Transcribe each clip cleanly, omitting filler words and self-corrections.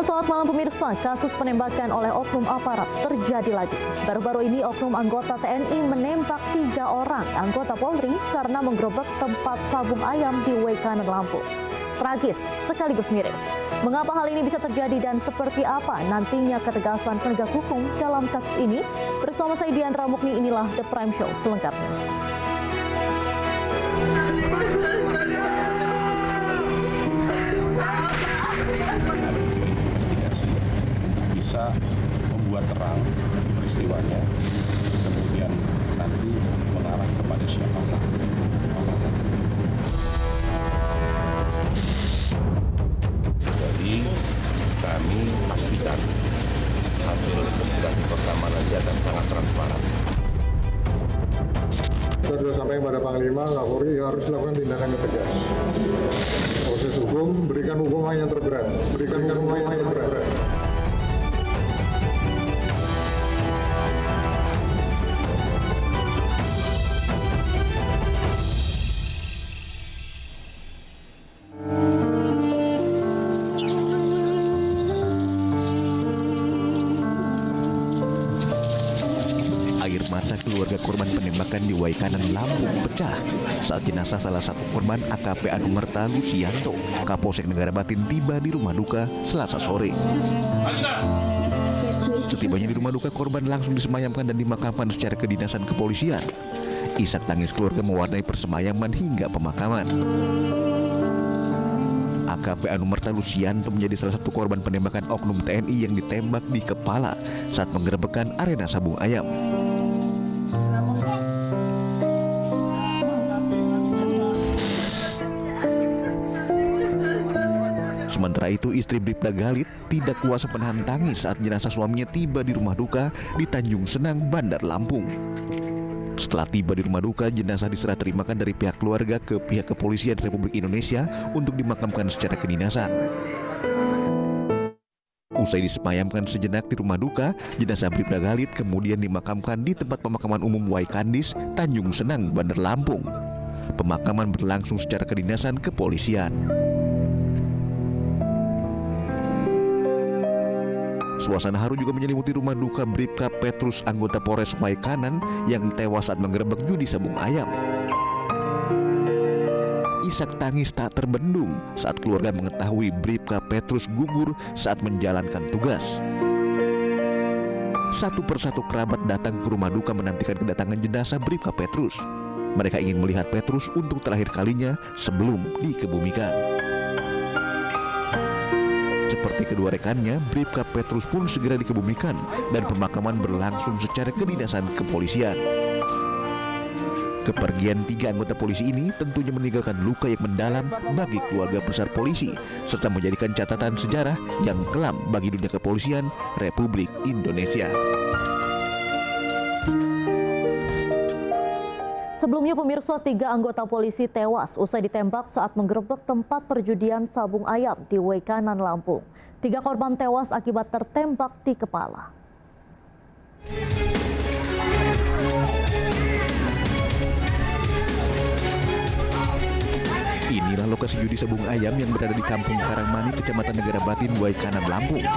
Selamat malam pemirsa, kasus penembakan oleh oknum aparat terjadi lagi. Baru-baru ini oknum anggota TNI menembak 3 orang anggota Polri karena menggerebek tempat sabung ayam di Wekanan, Lampung. Tragis sekaligus miris. Mengapa hal ini bisa terjadi dan seperti apa nantinya ketegasan penegak hukum dalam kasus ini? Bersama saya Diandra Mukni, inilah The Prime Show selengkapnya. Bisa membuat terang peristiwanya, kemudian nanti mengarah kepada siapakah. Jadi kami pastikan hasil investigasi pertama nanti akan sangat transparan. Kita sudah sampaikan pada Panglima, Kapolri harus lakukan tindakan yang tegas. Proses hukum, berikan hukuman yang terberat. Air mata keluarga korban penembakan di Wekanan, Lampung pecah saat jenazah salah satu korban AKP Anumerta Lucianto, Kapolsek Negara Batin tiba di rumah duka Selasa sore. Setibanya di rumah duka, korban langsung disemayamkan dan dimakamkan secara kedinasan kepolisian. Isak tangis keluarga mewarnai persemayaman hingga pemakaman. AKP Anumerta Lucianto menjadi salah satu korban penembakan oknum TNI yang ditembak di kepala saat penggerebekan arena sabung ayam. Sementara itu, istri Bribda Galit tidak kuasa menahan tangis saat jenazah suaminya tiba di rumah duka di Tanjung Senang, Bandar Lampung. Setelah tiba di rumah duka, jenazah diserah terimakan dari pihak keluarga ke pihak kepolisian Republik Indonesia untuk dimakamkan secara kedinasan. Usai disemayamkan sejenak di rumah duka, jenazah Bribda Galit kemudian dimakamkan di tempat pemakaman umum Waikandis, Tanjung Senang, Bandar Lampung. Pemakaman berlangsung secara kedinasan kepolisian. Suasana haru juga menyelimuti rumah duka Bribka Petrus, anggota Polres Waikanan yang tewas saat menggerebek judi sabung ayam. Isak tangis tak terbendung saat keluarga mengetahui Bribka Petrus gugur saat menjalankan tugas. Satu persatu kerabat datang ke rumah duka menantikan kedatangan jenazah Bribka Petrus. Mereka ingin melihat Petrus untuk terakhir kalinya sebelum dikebumikan. Seperti kedua rekannya, Bribka Petrus pun segera dikebumikan dan pemakaman berlangsung secara kedinasan kepolisian. Kepergian 3 anggota polisi ini tentunya meninggalkan luka yang mendalam bagi keluarga besar polisi, serta menjadikan catatan sejarah yang kelam bagi dunia kepolisian Republik Indonesia. Sebelumnya pemirsa, 3 anggota polisi tewas usai ditembak saat menggerebek tempat perjudian sabung ayam di Wekanan, Lampung. 3 korban tewas akibat tertembak di kepala. Inilah lokasi judi sabung ayam yang berada di Kampung Karangmani, Kecamatan Negara Batin, Waikanan, Lampung.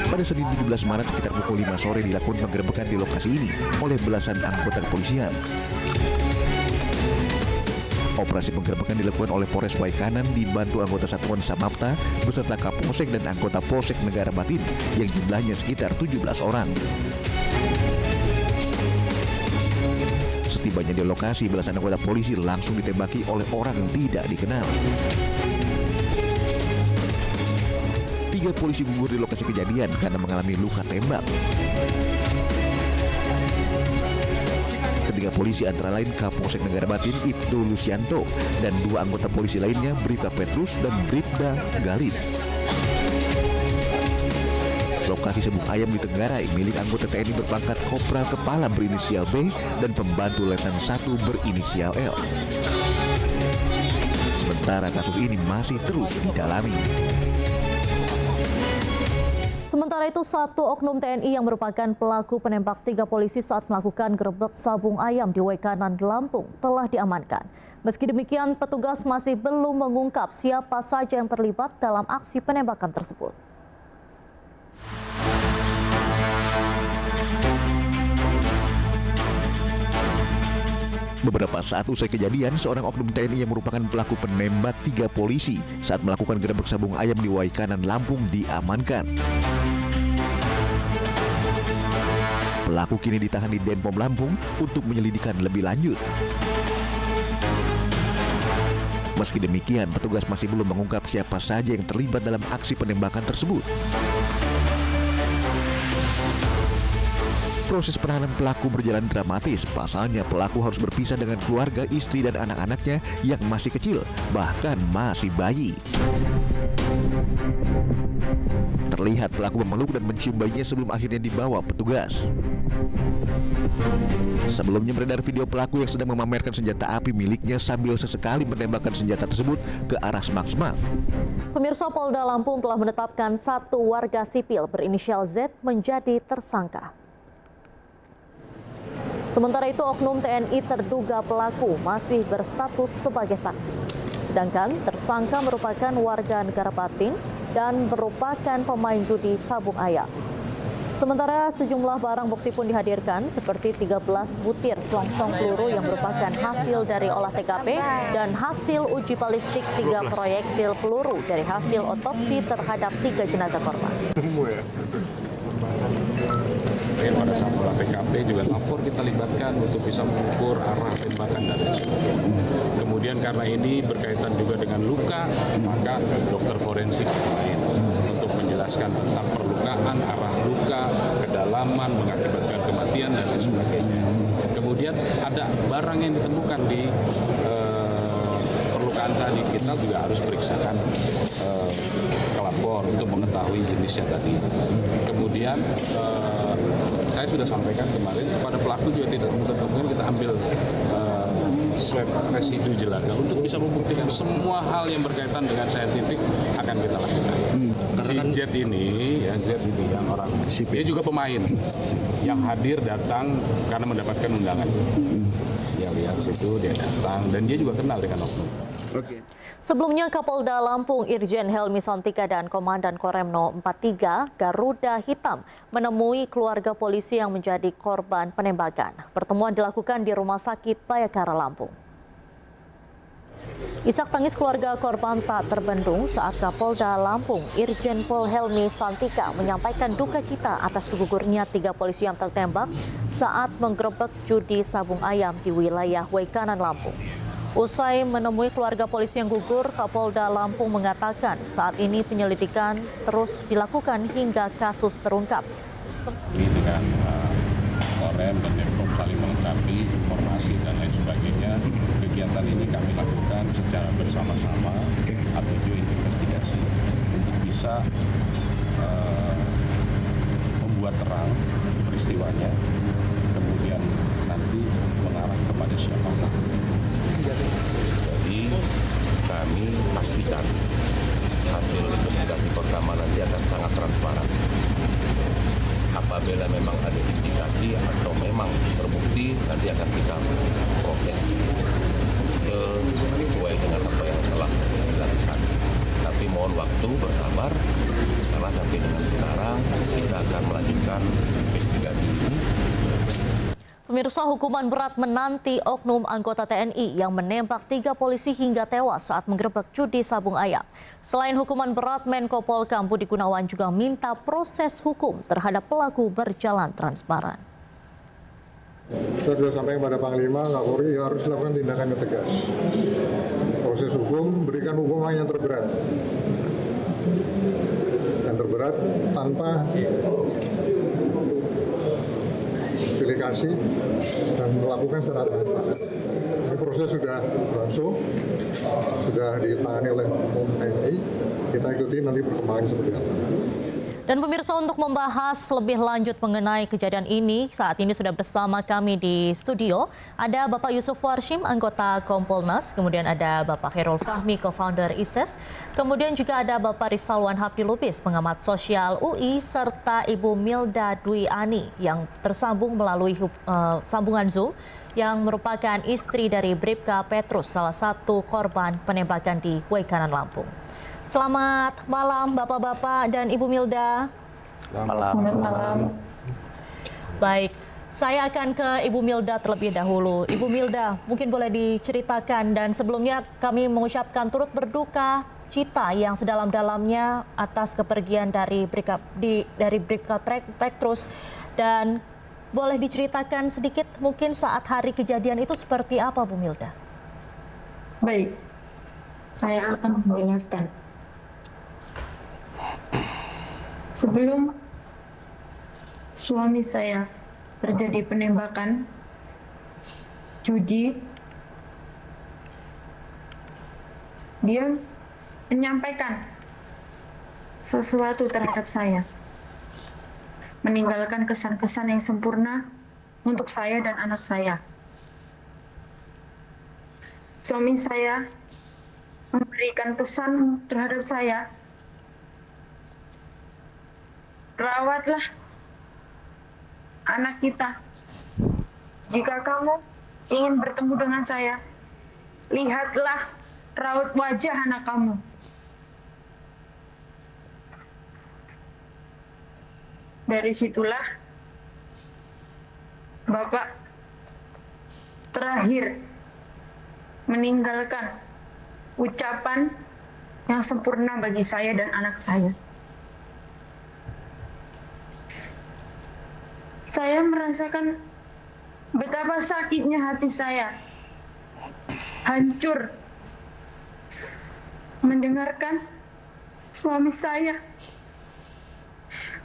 Pada Senin 17 Maret sekitar pukul 5 sore dilakukan penggerebekan di lokasi ini oleh belasan anggota kepolisian. Operasi penggerebekan dilakukan oleh Polres Waikanan dibantu anggota Satuan Samapta beserta Kapolsek dan anggota Polsek Negara Batin yang jumlahnya sekitar 17 orang. Setibanya di lokasi, belasan anggota polisi langsung ditembaki oleh orang yang tidak dikenal. 3 polisi gugur di lokasi kejadian karena mengalami luka tembak. Ketiga polisi antara lain Kapolsek Negara Batin Ibtu Lucianto dan 2 anggota polisi lainnya Bribka Petrus dan Bribda Galit. Lokasi sabung ayam di Tenggarai milik anggota TNI berpangkat Kopral Kepala berinisial B dan pembantu Letnan 1 berinisial L. Sementara kasus ini masih terus didalami. Sementara itu, 1 oknum TNI yang merupakan pelaku penembak 3 polisi saat melakukan gerebek sabung ayam di Wekanan, Lampung telah diamankan. Meski demikian, petugas masih belum mengungkap siapa saja yang terlibat dalam aksi penembakan tersebut. Beberapa saat usai kejadian, seorang oknum TNI yang merupakan pelaku penembak 3 polisi saat melakukan gerebek sabung ayam di Waikanan, Lampung diamankan. Pelaku kini ditahan di Denpom Lampung untuk penyelidikan lebih lanjut. Meski demikian, petugas masih belum mengungkap siapa saja yang terlibat dalam aksi penembakan tersebut. Proses penahanan pelaku berjalan dramatis. Pasalnya pelaku harus berpisah dengan keluarga, istri dan anak-anaknya yang masih kecil, bahkan masih bayi. Terlihat pelaku memeluk dan mencium bayinya sebelum akhirnya dibawa petugas. Sebelumnya beredar video pelaku yang sedang memamerkan senjata api miliknya sambil sesekali menembakkan senjata tersebut ke arah semak-semak. Pemirsa, Polda Lampung telah menetapkan 1 warga sipil berinisial Z menjadi tersangka. Sementara itu, oknum TNI terduga pelaku masih berstatus sebagai saksi. Sedangkan tersangka merupakan warga negara Batin dan merupakan pemain judi sabung ayam. Sementara sejumlah barang bukti pun dihadirkan seperti 13 butir selongsong peluru yang merupakan hasil dari olah TKP dan hasil uji balistik 3 proyektil peluru dari hasil otopsi terhadap 3 jenazah korban. Pada saat olah TKP juga lapor kita libatkan untuk bisa mengukur arah tembakan dan lain sebagainya. Kemudian karena ini berkaitan juga dengan luka, maka dokter forensik lain untuk menjelaskan tentang perlukaan, arah luka, kedalaman, mengakibatkan kematian dan lain sebagainya. Kemudian ada barang yang ditemukan di perlukaan tadi, kita juga harus periksakan ke lapor untuk mengetahui jenisnya tadi. Kemudian saya sudah sampaikan kemarin pada pelaku juga tidak temukan, kita ambil swab residu jelaga untuk bisa membuktikan semua hal yang berkaitan dengan saintifik akan kita lakukan. Si Z ini yang orang dia juga pemain yang hadir datang karena mendapatkan undangan. Dia lihat situ, dia datang dan dia juga kenal dengan oknum. Sebelumnya, Kapolda Lampung Irjen Helmi Sontika dan Komandan Koremno 43 Garuda Hitam menemui keluarga polisi yang menjadi korban penembakan. Pertemuan dilakukan di Rumah Sakit Bayangkara, Lampung. Isak tangis keluarga korban tak terbendung saat Kapolda Lampung Irjen Pol Helmi Sontika menyampaikan duka cita atas gugurnya 3 polisi yang tertembak saat menggerebek judi sabung ayam di wilayah Waikanan, Lampung. Usai menemui keluarga polisi yang gugur, Kapolda Lampung mengatakan saat ini penyelidikan terus dilakukan hingga kasus terungkap. Ini dengan Korem dan Denpom saling melengkapi informasi dan lain sebagainya. Kegiatan ini kami lakukan secara bersama-sama atau joint investigasi untuk bisa membuat terang peristiwanya, kemudian nanti mengarah kepada siapa pelakunya. Jadi kami pastikan hasil investigasi pertama nanti akan sangat transparan. Apabila memang ada indikasi atau memang terbukti, nanti akan kita proses sesuai dengan apa yang telah dilakukan. Tapi mohon waktu, bersabar, karena sampai dengan sekarang kita akan melanjutkan investigasi ini. Pemirsa, hukuman berat menanti oknum anggota TNI yang menembak 3 polisi hingga tewas saat menggerebek judi sabung ayam. Selain hukuman berat, Menko Polkam Budi Gunawan juga minta proses hukum terhadap pelaku berjalan transparan. Kita sudah sampaikan pada Panglima, Kapolri harus lakukan tindakan yang tegas. Proses hukum, berikan hukuman yang terberat. Yang terberat tanpa delegasi dan melakukan secara transparan. Ini proses sudah berlangsung, sudah ditangani oleh TNI. Kita ikuti nanti perkembangan seperti apa. Dan pemirsa, untuk membahas lebih lanjut mengenai kejadian ini, saat ini sudah bersama kami di studio ada Bapak Yusuf Warshim, anggota Kompolnas, kemudian ada Bapak Khairul Fahmi, co-founder ISES, kemudian juga ada Bapak Rizalwan Habdi Lubis, pengamat sosial UI, serta Ibu Milda Dwi Ani yang tersambung melalui sambungan Zoom yang merupakan istri dari Bribka Petrus, salah satu korban penembakan di Waikanan, Lampung. Selamat malam Bapak-bapak dan Ibu Milda. Malam. Baik, saya akan ke Ibu Milda terlebih dahulu. Ibu Milda, mungkin boleh diceritakan, dan sebelumnya kami mengucapkan turut berduka cita yang sedalam-dalamnya atas kepergian dari Bribka Petrus, dan boleh diceritakan sedikit mungkin saat hari kejadian itu seperti apa, Bu Milda? Baik, saya akan menjelaskan. Sebelum suami saya terjadi penembakan, judi, dia menyampaikan sesuatu terhadap saya, meninggalkan kesan-kesan yang sempurna untuk saya dan anak saya. Suami saya memberikan pesan terhadap saya, rawatlah anak kita. Jika kamu ingin bertemu dengan saya, lihatlah raut wajah anak kamu. Dari situlah Bapak terakhir meninggalkan ucapan yang sempurna bagi saya dan anak saya. Saya merasakan betapa sakitnya hati saya, hancur mendengarkan suami saya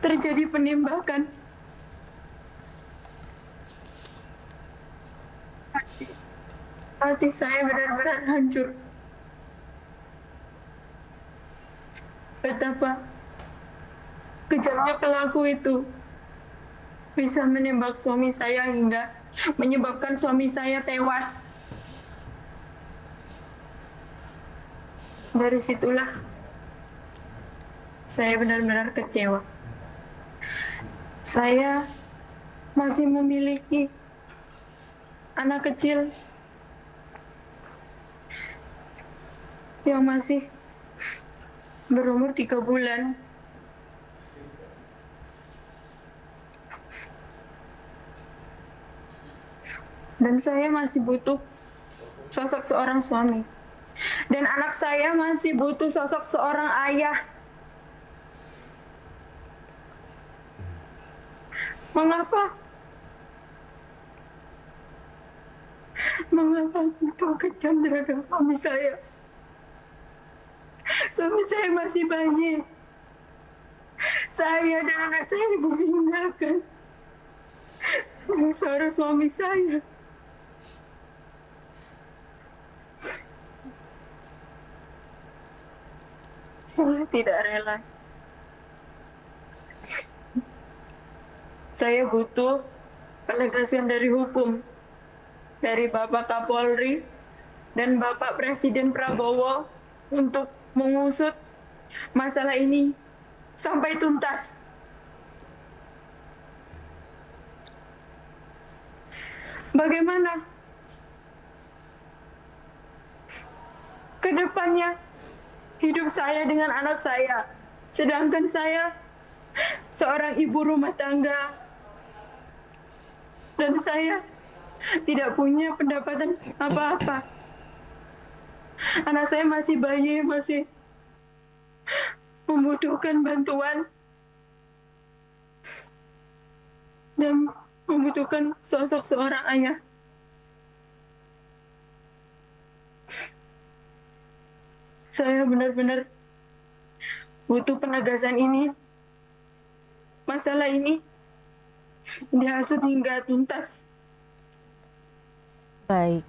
terjadi penembakan. Hati saya benar-benar hancur. Betapa kejamnya pelaku itu bisa menembak suami saya hingga menyebabkan suami saya tewas. Dari situlah saya benar-benar kecewa. Saya masih memiliki anak kecil yang masih berumur 3 bulan. Dan saya masih butuh sosok seorang suami. Dan anak saya masih butuh sosok seorang ayah. Mengapa? Mengapa engkau kejam terhadap suami saya? Suami saya masih bayi. Saya dan anak saya ditinggalkan dengan seorang suami saya. Saya tidak rela. Saya butuh penegasan dari hukum, dari Bapak Kapolri dan Bapak Presiden Prabowo untuk mengusut masalah ini sampai tuntas. Bagaimana ke depannya hidup saya dengan anak saya, sedangkan saya seorang ibu rumah tangga dan saya tidak punya pendapatan apa-apa. Anak saya masih bayi, masih membutuhkan bantuan dan membutuhkan sosok seorang ayah. Saya benar-benar butuh penegasan ini. Masalah ini dihasut hingga tuntas. Baik.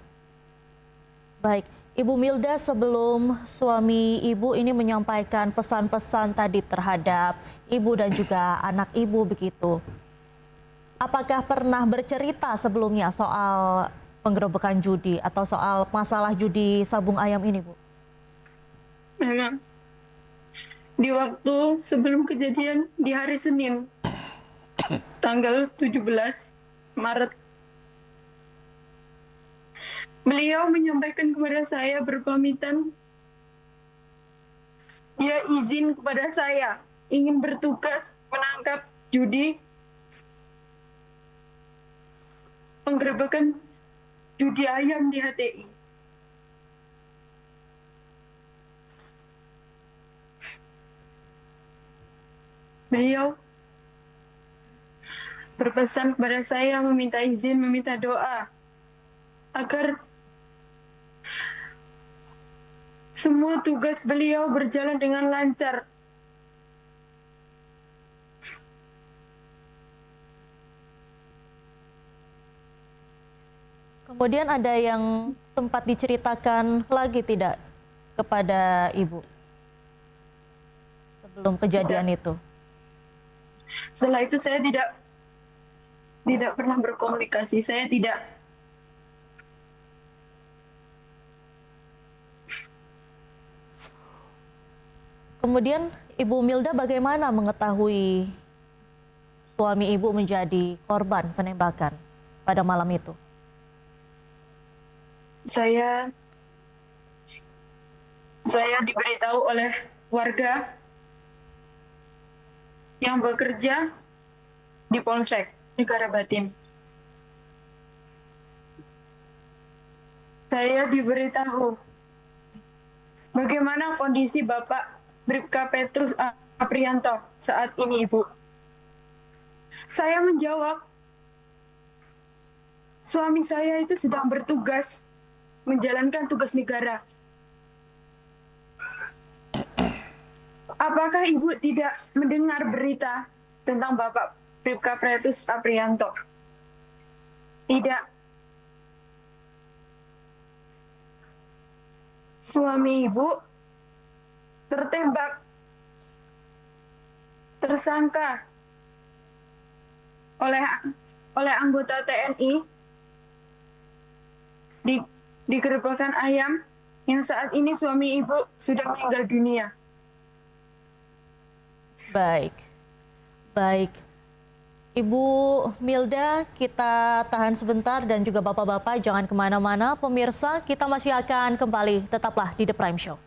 Ibu Milda, sebelum suami Ibu ini menyampaikan pesan-pesan tadi terhadap Ibu dan juga anak Ibu begitu, apakah pernah bercerita sebelumnya soal penggerebekan judi atau soal masalah judi sabung ayam ini, Bu? Memang di waktu sebelum kejadian di hari Senin tanggal 17 Maret Beliau menyampaikan kepada saya berpamitan, dia izin kepada saya ingin bertugas menangkap judi, penggerebekan judi ayam di HTI. Beliau berpesan kepada saya, meminta izin, meminta doa agar semua tugas beliau berjalan dengan lancar. Kemudian ada yang sempat diceritakan lagi tidak kepada Ibu sebelum kejadian itu? Setelah itu saya tidak pernah berkomunikasi. Saya tidak. Kemudian Ibu Milda bagaimana mengetahui suami Ibu menjadi korban penembakan pada malam itu? Saya diberitahu oleh warga yang bekerja di Polsek Negara Batin. Saya diberitahu bagaimana kondisi Bapak Bribka Petrus Aprianto saat ini, Ibu. Saya menjawab, suami saya itu sedang bertugas menjalankan tugas negara. Apakah Ibu tidak mendengar berita tentang Bapak Bribka Petrus Aprianto? Tidak. Suami Ibu tertembak, tersangka oleh anggota TNI di gerebekan ayam yang saat ini suami Ibu sudah meninggal dunia. Baik. Ibu Milda, kita tahan sebentar dan juga bapak-bapak jangan kemana-mana. Pemirsa, kita masih akan kembali. Tetaplah di The Prime Show.